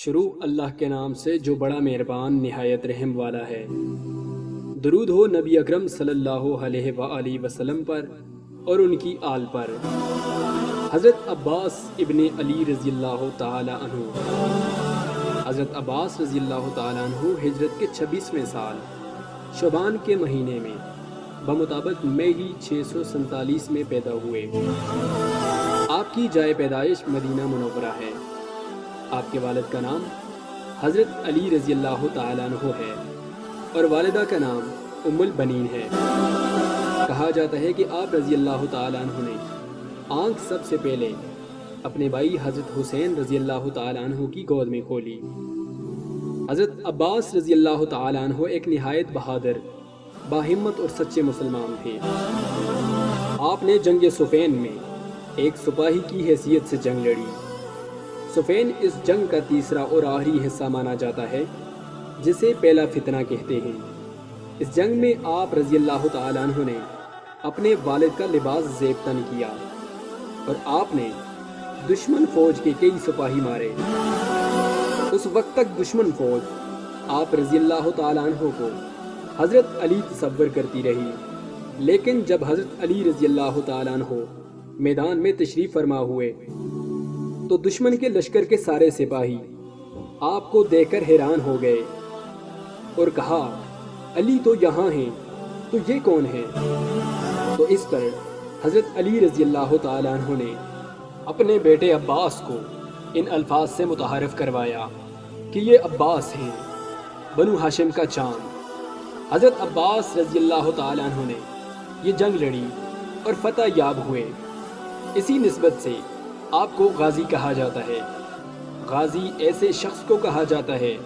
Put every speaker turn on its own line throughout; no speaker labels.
شروع اللہ کے نام سے جو بڑا مہربان نہایت رحم والا ہے۔ درود ہو نبی اکرم صلی اللہ علیہ وآلہ وسلم پر اور ان کی آل پر۔ حضرت عباس ابن علی رضی اللہ تعالی عنہ۔ حضرت عباس رضی اللہ تعالی عنہ ہجرت کے 26ویں سال شعبان کے مہینے میں بمطابق مئی 647 میں پیدا ہوئے۔ آپ کی جائے پیدائش مدینہ منورہ ہے۔ آپ کے والد کا نام حضرت علی رضی اللہ تعالیٰ عنہ ہے اور والدہ کا نام ام البنین ہے۔ کہا جاتا ہے کہ آپ رضی اللہ تعالیٰ عنہ نے آنکھ سب سے پہلے اپنے بھائی حضرت حسین رضی اللہ تعالیٰ عنہ کی گود میں کھولی۔ حضرت عباس رضی اللہ تعالیٰ عنہ ایک نہایت بہادر، باہمت اور سچے مسلمان تھے۔ آپ نے جنگ صفین میں ایک سپاہی کی حیثیت سے جنگ لڑی۔ صفین اس جنگ کا تیسرا اور آخری حصہ مانا جاتا ہے، جسے پہلا فتنہ کہتے ہیں۔ اس جنگ میں آپ رضی اللہ تعالیٰ عنہ نے اپنے والد کا لباس زیب تن کیا اور آپ نے دشمن فوج کے کئی سپاہی مارے۔ اس وقت تک دشمن فوج آپ رضی اللہ تعالیٰ عنہ کو حضرت علی تصور کرتی رہی، لیکن جب حضرت علی رضی اللہ تعالیٰ عنہ میدان میں تشریف فرما ہوئے تو دشمن کے لشکر کے سارے سپاہی آپ کو دیکھ کر حیران ہو گئے اور کہا، علی تو یہاں ہیں تو یہ کون ہے؟ تو اس پر حضرت علی رضی اللہ تعالیٰ عنہ نے اپنے بیٹے عباس کو ان الفاظ سے متعارف کروایا کہ یہ عباس ہیں، بنو ہاشم کا چاند۔ حضرت عباس رضی اللہ تعالیٰ عنہ نے یہ جنگ لڑی اور فتح یاب ہوئے۔ اسی نسبت سے آپ کو غازی کہا جاتا ہے۔ غازی ایسے شخص کو کہا جاتا ہے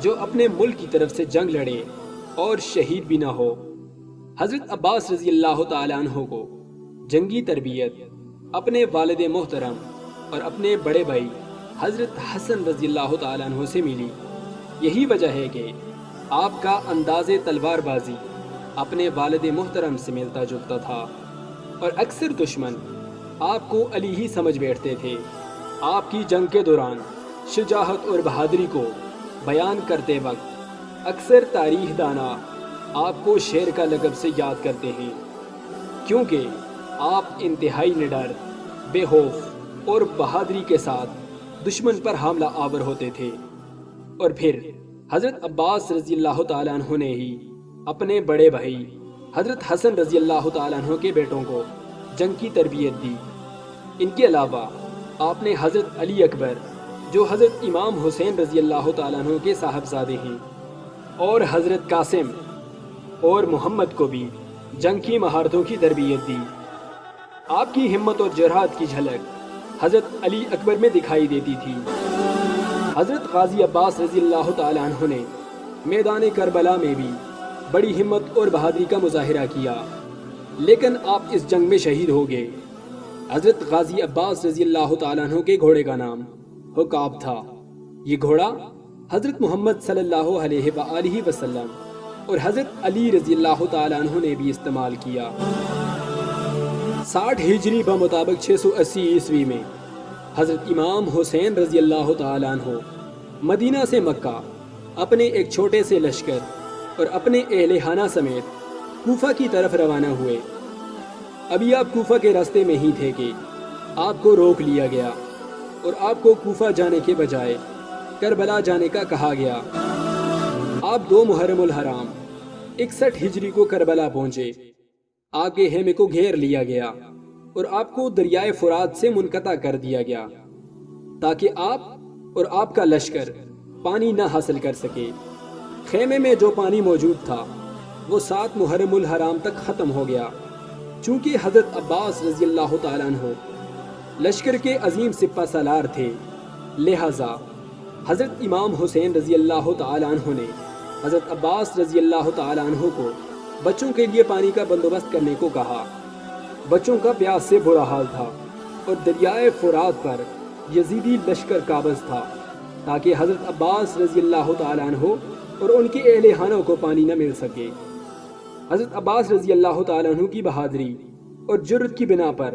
جو اپنے ملک کی طرف سے جنگ لڑے اور شہید بھی نہ ہو۔ حضرت عباس رضی اللہ تعالیٰ عنہ کو جنگی تربیت اپنے والد محترم اور اپنے بڑے بھائی حضرت حسن رضی اللہ تعالیٰ عنہ سے ملی۔ یہی وجہ ہے کہ آپ کا انداز تلوار بازی اپنے والد محترم سے ملتا جلتا تھا اور اکثر دشمن آپ کو علی ہی سمجھ بیٹھتے تھے۔ آپ کی جنگ کے دوران شجاعت اور بہادری کو بیان کرتے وقت اکثر تاریخ دانا آپ کو شیر کا لقب سے یاد کرتے ہیں، کیونکہ آپ انتہائی نڈر، بے خوف اور بہادری کے ساتھ دشمن پر حملہ آور ہوتے تھے۔ اور پھر حضرت عباس رضی اللہ تعالیٰ عنہ نے ہی اپنے بڑے بھائی حضرت حسن رضی اللہ تعالیٰ عنہ کے بیٹوں کو جنگ کی تربیت دی۔ ان کے علاوہ آپ نے حضرت علی اکبر، جو حضرت امام حسین رضی اللہ تعالیٰ عنہ کے صاحبزادے ہیں، اور حضرت قاسم اور محمد کو بھی جنگ کی مہارتوں کی تربیت دی۔ آپ کی ہمت اور جرأت کی جھلک حضرت علی اکبر میں دکھائی دیتی تھی۔ حضرت غازی عباس رضی اللہ تعالیٰ عنہ نے میدان کربلا میں بھی بڑی ہمت اور بہادری کا مظاہرہ کیا، لیکن آپ اس جنگ میں شہید ہو گئے۔ حضرت غازی عباس رضی اللہ تعالیٰ عنہ کے گھوڑے کا نام حکاب تھا۔ یہ گھوڑا حضرت محمد صلی اللہ علیہ وآلہ وسلم اور حضرت علی رضی اللہ تعالیٰ عنہ نے بھی استعمال کیا۔ 60 ہجری بمطابق 680 عیسوی میں حضرت امام حسین رضی اللہ تعالیٰ عنہ مدینہ سے مکہ اپنے ایک چھوٹے سے لشکر اور اپنے اہل خانہ سمیت کوفہ کی طرف روانہ ہوئے۔ ابھی آپ کوفہ کے راستے میں ہی تھے کہ آپ کو روک لیا گیا اور آپ کو کوفہ جانے کے بجائے کربلا جانے کا کہا گیا۔ آپ 2 محرم الحرام 61 ہجری کو کربلا پہنچے۔ آپ کے خیمے کو گھیر لیا گیا اور آپ کو دریائے فرات سے منقطع کر دیا گیا تاکہ آپ اور آپ کا لشکر پانی نہ حاصل کر سکے۔ خیمے میں جو پانی موجود تھا وہ 7 محرم الحرام تک ختم ہو گیا۔ چونکہ حضرت عباس رضی اللہ تعالیٰ عنہ لشکر کے عظیم سپہ سالار تھے، لہٰذا حضرت امام حسین رضی اللہ تعالیٰ عنہ نے حضرت عباس رضی اللہ تعالیٰ عنہ کو بچوں کے لیے پانی کا بندوبست کرنے کو کہا۔ بچوں کا پیاس سے برا حال تھا اور دریائے فرات پر یزیدی لشکر قابض تھا، تاکہ حضرت عباس رضی اللہ تعالیٰ عنہ اور ان کے اہل خانہ کو پانی نہ مل سکے۔ حضرت عباس رضی اللہ تعالیٰ عنہ کی بہادری اور جرأت کی بنا پر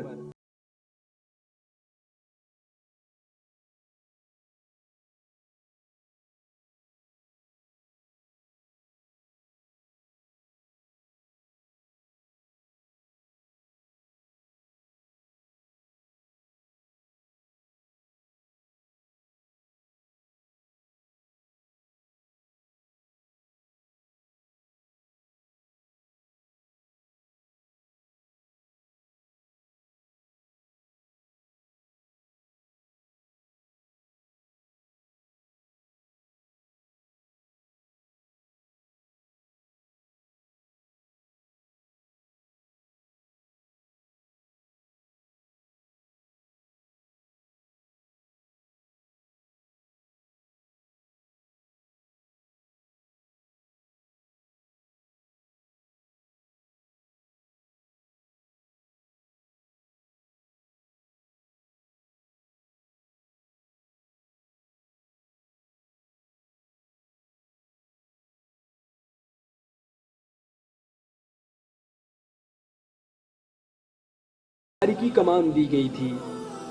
کی کمان دی گئی تھی،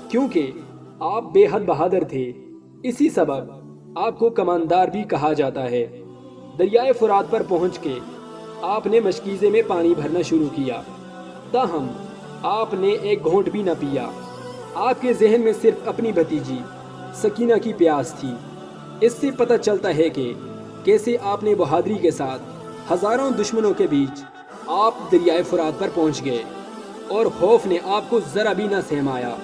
کیونکہ آپ بے حد بہادر تھے، اسی سبب آپ کو کماندار بھی کہا جاتا ہے۔ دریائے فرات پر پہنچ کے آپ نے مشکیزے میں پانی بھرنا شروع کیا، تاہم آپ نے ایک گھونٹ بھی نہ پیا۔ آپ کے ذہن میں صرف اپنی بھتیجی سکینہ کی پیاس تھی۔ اس سے پتہ چلتا ہے کہ کیسے آپ نے بہادری کے ساتھ ہزاروں دشمنوں کے بیچ آپ دریائے فرات پر پہنچ گئے، اور خوف نے آپ کو ذرا بھی نہ سہمایا۔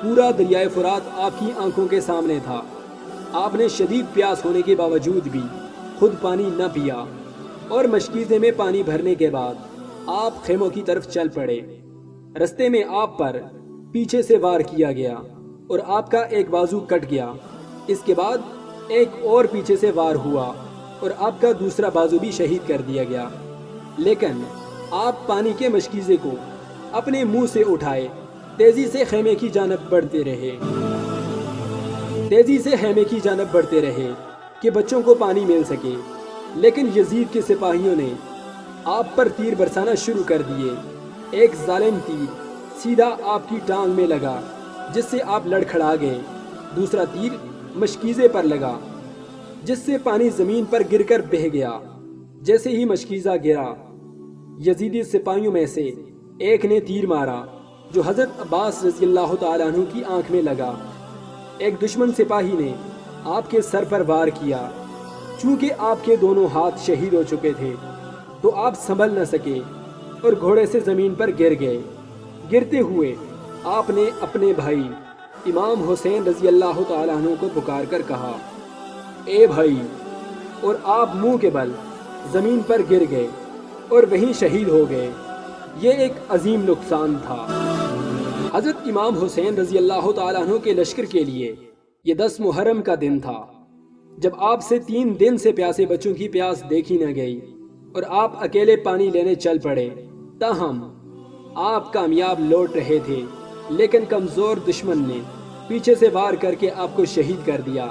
پورا دریائے فرات آپ کی آنکھوں کے سامنے تھا۔ آپ نے شدید پیاس ہونے کے باوجود بھی خود پانی نہ پیا، اور مشکیزے میں پانی بھرنے کے بعد آپ خیموں کی طرف چل پڑے۔ رستے میں آپ پر پیچھے سے وار کیا گیا اور آپ کا ایک بازو کٹ گیا۔ اس کے بعد ایک اور پیچھے سے وار ہوا اور آپ کا دوسرا بازو بھی شہید کر دیا گیا، لیکن آپ پانی کے مشکیزے کو اپنے منہ سے اٹھائے تیزی سے خیمے کی جانب بڑھتے رہے کہ بچوں کو پانی مل سکے، لیکن یزید کے سپاہیوں نے آپ پر تیر برسانا شروع کر دیے۔ ایک ظالم تیر سیدھا آپ کی ٹانگ میں لگا، جس سے آپ لڑکھڑا گئے۔ دوسرا تیر مشکیزے پر لگا، جس سے پانی زمین پر گر کر بہہ گیا۔ جیسے ہی مشکیزہ گرا، یزیدی سپاہیوں میں سے ایک نے تیر مارا جو حضرت عباس رضی اللہ تعالیٰ عنہ کی آنکھ میں لگا۔ ایک دشمن سپاہی نے آپ کے سر پر وار کیا۔ چونکہ آپ کے دونوں ہاتھ شہید ہو چکے تھے تو آپ سنبھل نہ سکے اور گھوڑے سے زمین پر گر گئے۔ گرتے ہوئے آپ نے اپنے بھائی امام حسین رضی اللہ تعالیٰ عنہ کو پکار کر کہا، اے بھائی، اور آپ منہ کے بل زمین پر گر گئے اور وہیں شہید ہو گئے۔ یہ ایک عظیم نقصان تھا۔ حضرت امام حسین رضی اللہ تعالیٰ عنہ کے لشکر کے لیے یہ 10 محرم کا دن تھا، جب آپ سے 3 دن سے پیاسے بچوں کی پیاس دیکھی نہ گئی اور آپ اکیلے پانی لینے چل پڑے۔ تاہم آپ کامیاب لوٹ رہے تھے، لیکن کمزور دشمن نے پیچھے سے وار کر کے آپ کو شہید کر دیا۔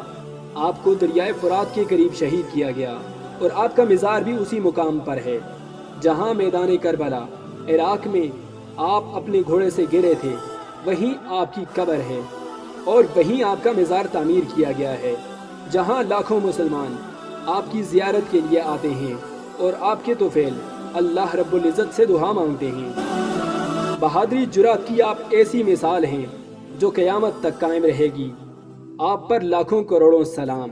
آپ کو دریائے فرات کے قریب شہید کیا گیا، اور آپ کا مزار بھی اسی مقام پر ہے جہاں میدان کربلا عراق میں آپ اپنے گھوڑے سے گرے تھے۔ وہیں آپ کی قبر ہے، اور وہیں آپ کا مزار تعمیر کیا گیا ہے، جہاں لاکھوں مسلمان آپ کی زیارت کے لیے آتے ہیں اور آپ کے طفیل اللہ رب العزت سے دعا مانگتے ہیں۔ بہادری جرات کی آپ ایسی مثال ہیں جو قیامت تک قائم رہے گی۔ آپ پر لاکھوں کروڑوں سلام۔